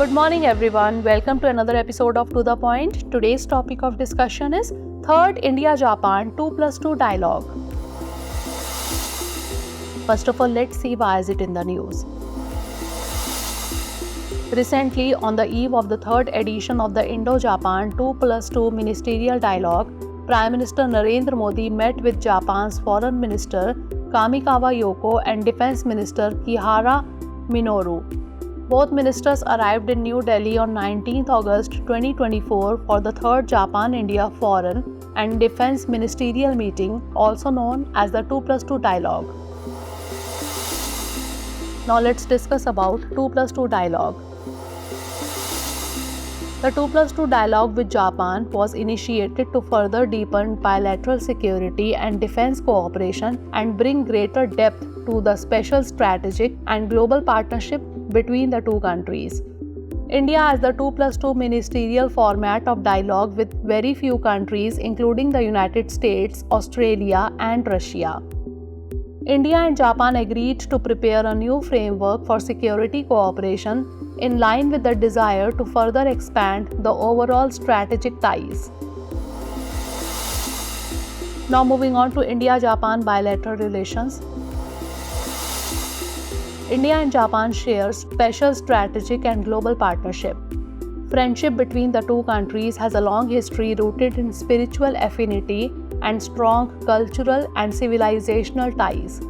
Good morning everyone. Welcome to another episode of To The Point. Today's topic of discussion is Third India-Japan 2+2 Dialogue. First of all, let's see why is it in the news. Recently, on the eve of the third edition of the Indo-Japan 2+2 Ministerial Dialogue, Prime Minister Narendra Modi met with Japan's Foreign Minister Kamikawa Yoko and Defense Minister Kihara Minoru. Both ministers arrived in New Delhi on 19 August 2024 for the third Japan-India Foreign and Defense Ministerial Meeting, also known as the 2+2 Dialogue. Now let's discuss about 2+2 Dialogue. The 2+2 Dialogue with Japan was initiated to further deepen bilateral security and defense cooperation and bring greater depth to the special strategic and global partnership between the two countries. India has the 2+2 ministerial format of dialogue with very few countries including the United States, Australia and Russia. India and Japan agreed to prepare a new framework for security cooperation in line with the desire to further expand the overall strategic ties. Now moving on to India-Japan bilateral relations. India and Japan share special strategic and global partnership. Friendship between the two countries has a long history rooted in spiritual affinity and strong cultural and civilizational ties.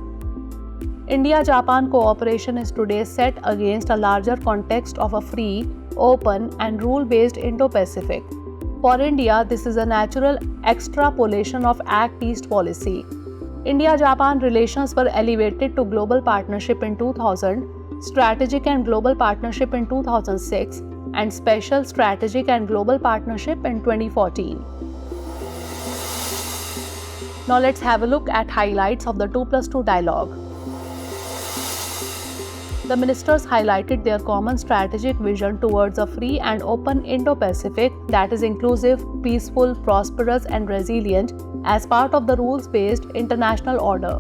India-Japan cooperation is today set against a larger context of a free, open and rule-based Indo-Pacific. For India, this is a natural extrapolation of Act East policy. India-Japan relations were elevated to global partnership in 2000, strategic and global partnership in 2006, and special strategic and global partnership in 2014. Now let's have a look at highlights of the 2+2 dialogue. The ministers highlighted their common strategic vision towards a free and open Indo-Pacific that is inclusive, peaceful, prosperous and resilient as part of the rules-based international order.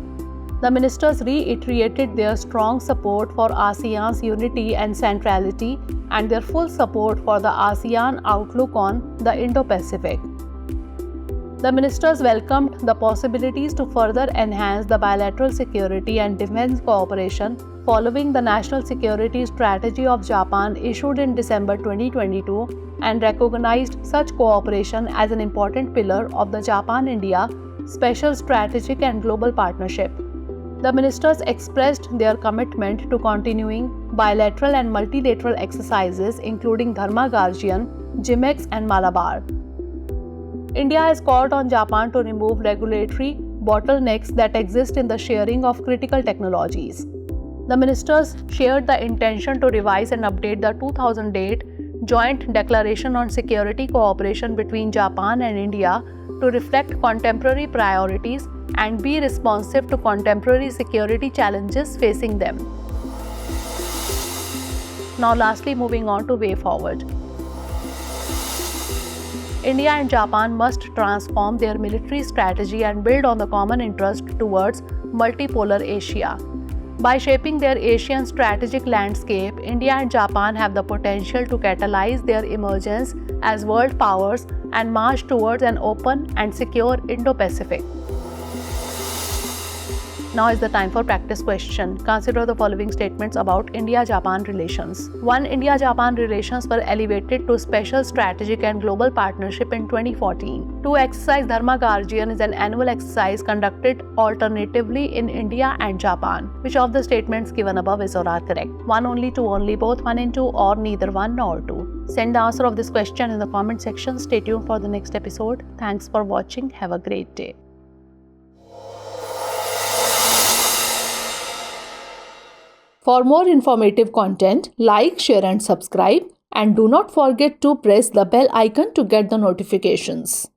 The ministers reiterated their strong support for ASEAN's unity and centrality and their full support for the ASEAN outlook on the Indo-Pacific. The ministers welcomed the possibilities to further enhance the bilateral security and defense cooperation following the National Security Strategy of Japan issued in December 2022 and recognized such cooperation as an important pillar of the Japan-India Special Strategic and Global Partnership. The ministers expressed their commitment to continuing bilateral and multilateral exercises including Dharma Guardian, GIMEX and Malabar. India has called on Japan to remove regulatory bottlenecks that exist in the sharing of critical technologies. The ministers shared the intention to revise and update the 2008 Joint Declaration on Security Cooperation between Japan and India to reflect contemporary priorities and be responsive to contemporary security challenges facing them. Now lastly, moving on to way forward. India and Japan must transform their military strategy and build on the common interest towards multipolar Asia. By shaping their Asian strategic landscape, India and Japan have the potential to catalyze their emergence as world powers and march towards an open and secure Indo-Pacific. Now is the time for practice question. Consider the following statements about India-Japan relations. 1. India-Japan relations were elevated to special strategic and global partnership in 2014. 2. Exercise Dharma Guardian is an annual exercise conducted alternatively in India and Japan. Which of the statements given above is or are correct? 1 only, 2 only, both 1 and 2, or neither 1 nor 2? Send the answer of this question in the comment section. Stay tuned for the next episode. Thanks for watching. Have a great day. For more informative content, like, share and subscribe, and do not forget to press the bell icon to get the notifications.